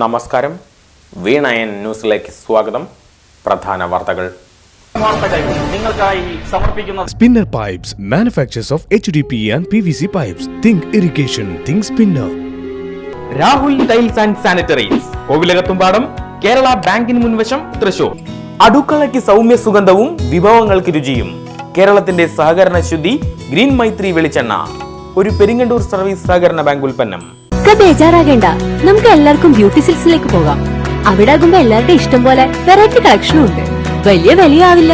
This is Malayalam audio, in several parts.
നമസ്കാരം, V9 ന്യൂസിലേക്ക് സ്വാഗതം. പ്രധാന വാർത്തകൾ. Spinner Pipes, manufacturers of HDPE and PVC pipes. Think irrigation, think Spinner. Rahul tiles and sanitaries, Kovilakathumpadam, Kerala ബാങ്കിന് മുൻവശം, തൃശൂർ. അടുക്കളയ്ക്ക് സൗമ്യ സുഗന്ധവും വിഭവങ്ങൾക്ക് രുചിയും. കേരളത്തിന്റെ സഹകരണ ശുദ്ധി ഗ്രീൻ മൈത്രി വെളിച്ചെണ്ണ, ഒരു പെരിങ്ങണ്ടൂർ സർവീസ് സഹകരണ ബാങ്ക് ഉൽപ്പന്നം. ബേജാറാകേണ്ട, നമുക്ക് എല്ലാവർക്കും ബ്യൂട്ടി സിൽക്സിലേക്ക് പോകാം. അവിടെ ആകുമ്പോ എല്ലാവരുടെ ഇഷ്ടം പോലെ വെറൈറ്റി കളക്ഷനും ഉണ്ട്. വലിയ വിലയാവില്ല.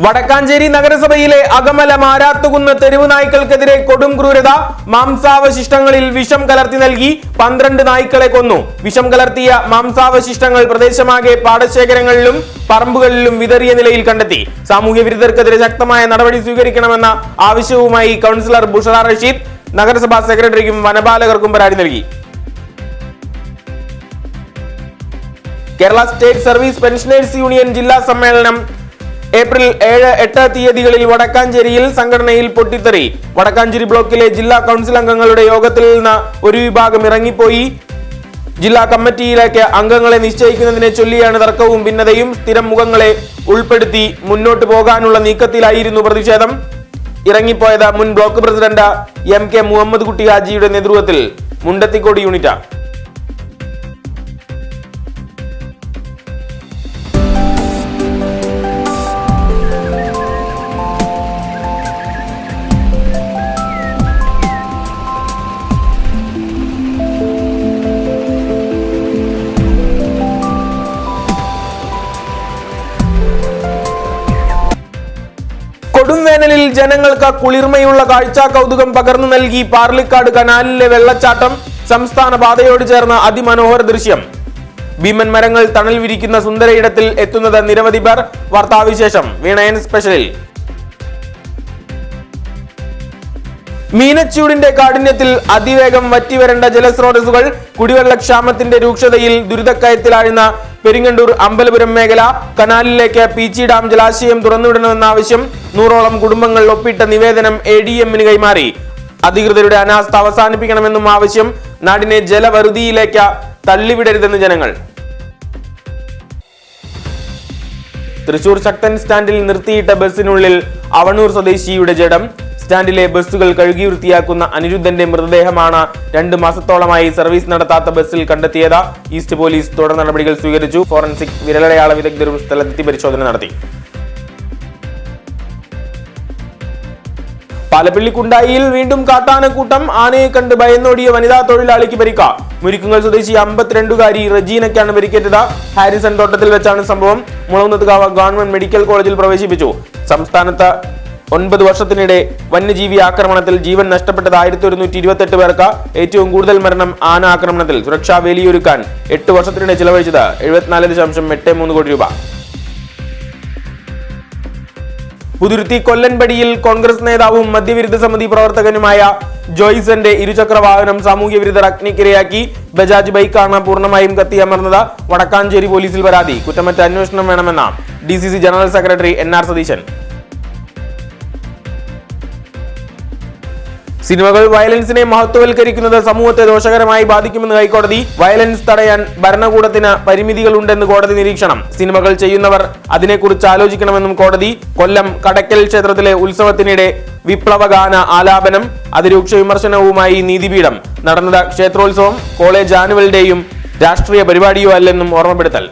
വടക്കാഞ്ചേരി നഗരസഭയിലെ അകമല മാരാത്തുകുന്ന് തെരുവ് നായ്ക്കൾക്കെതിരെ കൊടും ക്രൂരത. മാംസാവശിഷ്ടങ്ങളിൽ വിഷം കലർത്തി നൽകി 12 നായ്ക്കളെ കൊന്നു. വിഷം കലർത്തിയ മാംസാവശിഷ്ടങ്ങൾ പ്രദേശമാകെ പാടശേഖരങ്ങളിലും പറമ്പുകളിലും വിതറിയ നിലയിൽ കണ്ടെത്തി. സാമൂഹ്യ വിരുദ്ധർക്കെതിരെ ശക്തമായ നടപടി സ്വീകരിക്കണമെന്ന ആവശ്യവുമായി കൗൺസിലർ ബുഷറ റഷീദ് നഗരസഭാ സെക്രട്ടറിക്കും വനപാലകർക്കും പരാതി നൽകി. Kerala state service pensioners union ജില്ലാ സമ്മേളനം ഏപ്രിൽ 7-8 തീയതികളിൽ വടക്കാഞ്ചേരിയിൽ സംഘടനയിൽ പൊട്ടിത്തെറി. വടക്കാഞ്ചേരി ബ്ലോക്കിലെ ജില്ലാ കൗൺസിൽ അംഗങ്ങളുടെ യോഗത്തിൽ നിന്ന് ഒരു വിഭാഗം ഇറങ്ങിപ്പോയി. ജില്ലാ കമ്മിറ്റിയിലേക്ക് അംഗങ്ങളെ നിശ്ചയിക്കുന്നതിനെ ചൊല്ലിയാണ് തർക്കവും ഭിന്നതയും. സ്ഥിരം മുഖങ്ങളെ ഉൾപ്പെടുത്തി മുന്നോട്ട് പോകാനുള്ള നീക്കത്തിലായിരുന്നു പ്രതിഷേധം. ഇറങ്ങിപ്പോയത് മുൻ ബ്ലോക്ക് പ്രസിഡന്റ് MK മുഹമ്മദ് കുട്ടി ഹാജിയുടെ നേതൃത്വത്തിൽ മുണ്ടത്തിക്കോട് യൂണിറ്റ്. കൊടുംവേനലിൽ ജനങ്ങൾക്ക് കുളിർമയുള്ള കാഴ്ചാ കൗതുകം പകർന്നു നൽകി പാർലിക്കാട് കനാലിലെ വെള്ളച്ചാട്ടം. സംസ്ഥാന പാതയോട് ചേർന്ന അതിമനോഹര ദൃശ്യം. ഭീമൻ മരങ്ങൾ തണൽ വിരിക്കുന്ന സുന്ദരയിടത്തിൽ എത്തുന്നത് നിരവധി പേർ. വാർത്താവിശേഷം V9 സ്പെഷ്യലിൽ. മീനച്ചൂടിന്റെ കാഠിന്യത്തിൽ അതിവേഗം വറ്റിവരേണ്ട ജലസ്രോതസ്സുകൾ. കുടിവെള്ളക്ഷാമത്തിന്റെ രൂക്ഷതയിൽ ദുരിതക്കയത്തിലാഴുന്ന പെരിങ്ങണ്ടൂർ അമ്പലപുരം മേഖല. കനാലിലേക്ക് പീച്ചി ഡാം ജലാശയം തുറന്നുവിടണമെന്ന ആവശ്യം. 100ഓളം കുടുംബങ്ങൾ ഒപ്പിട്ട നിവേദനം ADM-ന് കൈമാറി. അധികൃതരുടെ അനാസ്ഥ അവസാനിപ്പിക്കണമെന്നും ആവശ്യം. നാടിനെ ജലവറുതിയിലേക്ക് തള്ളിവിടരുതെന്ന് ജനങ്ങൾ. തൃശൂർ ശക്തൻ സ്റ്റാൻഡിൽ നിർത്തിയിട്ട ബസ്സിനുള്ളിൽ അവണൂർ സ്വദേശിയുടെ ജഡം. സ്റ്റാൻഡിലെ ബസ്സുകൾ കഴുകി വൃത്തിയാക്കുന്ന അനിരുദ്ധന്റെ മൃതദേഹമാണ് 2 മാസത്തോളമായി സർവീസ് നടത്താത്ത ബസ്സിൽ കണ്ടെത്തിയത്. ഈസ്റ്റ് പോലീസ് തുടർ നടപടികൾ സ്വീകരിച്ചു. ഫോറൻസിക് വിരലടയാള വിദഗ്ധരും സ്ഥലത്തെത്തി പരിശോധന നടത്തി. പാലപ്പിള്ളിക്കുണ്ടായിയിൽ വീണ്ടും കാട്ടാനക്കൂട്ടം. ആനയെ കണ്ട് ഭയന്നോടിയ വനിതാ തൊഴിലാളിക്ക് പരിക്ക്. മുരിക്കുങ്ങൽ സ്വദേശി 52-കാരി റജീനയ്ക്കാണ് പരിക്കേറ്റത്. ഹാരിസൺ തോട്ടത്തിൽ വെച്ചാണ് സംഭവം. മുളകുന്നത്തുകാവ് ഗവൺമെന്റ് മെഡിക്കൽ കോളേജിൽ പ്രവേശിപ്പിച്ചു. സംസ്ഥാനത്ത് 9 വർഷത്തിനിടെ വന്യജീവി ആക്രമണത്തിൽ ജീവൻ നഷ്ടപ്പെട്ടത് 1128 പേർക്ക്. ഏറ്റവും കൂടുതൽ മരണം ആന ആക്രമണത്തിൽ. സുരക്ഷാ വേലിയൊരുക്കാൻ 8 വർഷത്തിനിടെ ചിലവഴിച്ചത് 74.83 കോടി രൂപ. പുതുരുത്തി കൊല്ലൻപടിയിൽ കോൺഗ്രസ് നേതാവും മദ്യവിരുദ്ധ സമിതി പ്രവർത്തകനുമായ ജോയ്സന്റെ ഇരുചക്ര വാഹനം സാമൂഹ്യ വിരുദ്ധർ അഗ്നിക്കിരയാക്കി. ബജാജ് ബൈക്കാണ് പൂർണ്ണമായും കത്തിയമർന്നത്. വടക്കാഞ്ചേരി പോലീസിൽ പരാതി. കുറ്റമറ്റ അന്വേഷണം വേണമെന്ന DCC general secretary NR Satheesan. സിനിമകൾ വയലൻസിനെ മഹത്വവൽക്കരിക്കുന്നത് സമൂഹത്തെ ദോഷകരമായി ബാധിക്കുമെന്ന് ഹൈക്കോടതി. വയലൻസ് തടയാൻ ഭരണകൂടത്തിന് പരിമിതികളുണ്ടെന്ന് കോടതി നിരീക്ഷണം. സിനിമകൾ ചെയ്യുന്നവർ അതിനെക്കുറിച്ച് ആലോചിക്കണമെന്നും കോടതി. കൊല്ലം കടക്കൽ ക്ഷേത്രത്തിലെ ഉത്സവത്തിനിടെ വിപ്ലവഗാന ആലാപനം. അതിരൂക്ഷ വിമർശനവുമായി നീതിപീഠം. നടന്നത് ക്ഷേത്രോത്സവം, കോളേജ് ആനുവൽ ഡേയും രാഷ്ട്രീയ പരിപാടിയോ അല്ലെന്നും ഓർമ്മപ്പെടുത്തൽ.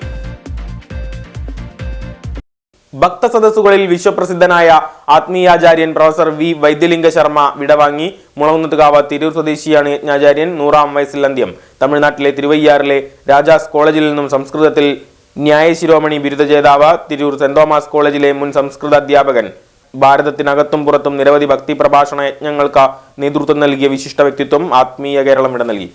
ഭക്തസദസ്സുകളിൽ വിശ്വപ്രസിദ്ധനായ ആത്മീയാചാര്യൻ പ്രൊഫസർ V വൈദ്യലിംഗ ശർമ്മ വിടവാങ്ങി. മുളകുന്നത്തുകാവ് തിരൂർ സ്വദേശിയാണ് യജ്ഞാചാര്യൻ. 100-ാം വയസ്സിൽ അന്ത്യം. തമിഴ്നാട്ടിലെ തിരുവയ്യാറിലെ രാജാസ് കോളേജിൽ നിന്നും സംസ്കൃതത്തിൽ ന്യായശിരോമണി ബിരുദ ജേതാവ്. തിരൂർ സെന്റ് തോമസ് കോളേജിലെ മുൻ സംസ്കൃത അധ്യാപകൻ. ഭാരതത്തിനകത്തും പുറത്തും നിരവധി ഭക്തി പ്രഭാഷണ യജ്ഞങ്ങൾക്ക് നേതൃത്വം നൽകിയ വിശിഷ്ട വ്യക്തിത്വം. ആത്മീയ കേരളം ഇടം നൽകി.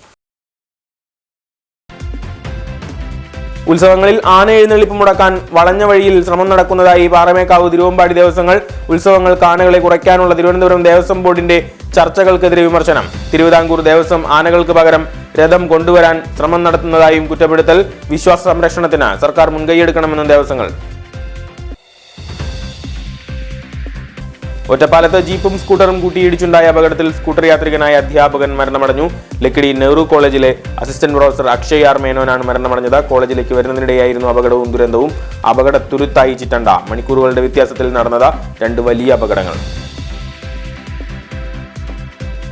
ഉത്സവങ്ങളിൽ ആന എഴുന്നള്ളിപ്പ് മുടക്കാൻ വളഞ്ഞ വഴിയിൽ ശ്രമം നടക്കുന്നതായി പാറമേക്കാവ് തിരുവമ്പാടി ദേവസ്വങ്ങൾ. ഉത്സവങ്ങൾക്ക് ആനകളെ കുറയ്ക്കാനുള്ള തിരുവനന്തപുരം ദേവസ്വം ബോർഡിന്റെ ചർച്ചകൾക്കെതിരെ വിമർശനം. തിരുവിതാംകൂർ ദേവസ്വം ആനകൾക്ക് പകരം രഥം കൊണ്ടുവരാൻ ശ്രമം നടത്തുന്നതായും കുറ്റപ്പെടുത്തൽ. വിശ്വാസ സംരക്ഷണത്തിന് സർക്കാർ മുൻകൈയെടുക്കണമെന്നും ദേവസ്വങ്ങൾ. ഒറ്റപ്പാലത്ത് ജീപ്പും സ്കൂട്ടറും കൂട്ടിയിടിച്ചുണ്ടായ അപകടത്തിൽ സ്കൂട്ടർ യാത്രികനായ അധ്യാപകൻ മരണമടഞ്ഞു. ലക്കിടി നെഹ്റു കോളേജിലെ അസിസ്റ്റന്റ് പ്രൊഫസർ അക്ഷയ് ആർ മേനോനാണ് മരണമടഞ്ഞത്. കോളേജിലേക്ക് വരുന്നതിനിടെയായിരുന്നു അപകടവും ദുരന്തവും. അപകടത്തുരുത്തായി ചിറ്റണ്ട. മണിക്കൂറുകളുടെ വ്യത്യാസത്തിൽ നടന്നത് രണ്ട് വലിയ അപകടങ്ങൾ.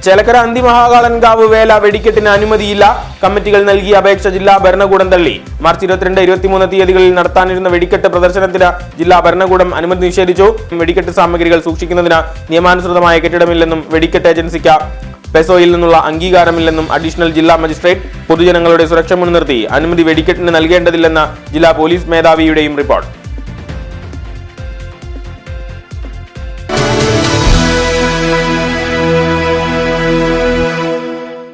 ചേലക്കര അന്തിമഹാകാളൻകാവ് വേല വെടിക്കെട്ടിന് അനുമതിയില്ല. കമ്മിറ്റികൾ നൽകിയ അപേക്ഷ ജില്ലാ ഭരണകൂടം തള്ളി. മാർച്ച് 22, 23 തീയതികളിൽ നടത്താനിരുന്ന വെടിക്കെട്ട് പ്രദർശനത്തിന് ജില്ലാ ഭരണകൂടം അനുമതി നിഷേധിച്ചു. വെടിക്കെട്ട് സാമഗ്രികൾ സൂക്ഷിക്കുന്നതിന് നിയമാനുസൃതമായ കെട്ടിടമില്ലെന്നും വെടിക്കെട്ട് ഏജൻസിക്ക് പെസോയിൽ നിന്നുള്ള അംഗീകാരമില്ലെന്നും അഡീഷണൽ ജില്ലാ മജിസ്ട്രേറ്റ് പൊതുജനങ്ങളുടെ സുരക്ഷ മുൻനിർത്തി അനുമതി വെടിക്കെട്ടിന് നൽകേണ്ടതില്ലെന്ന ജില്ലാ പോലീസ് മേധാവിയുടെയും റിപ്പോർട്ട്.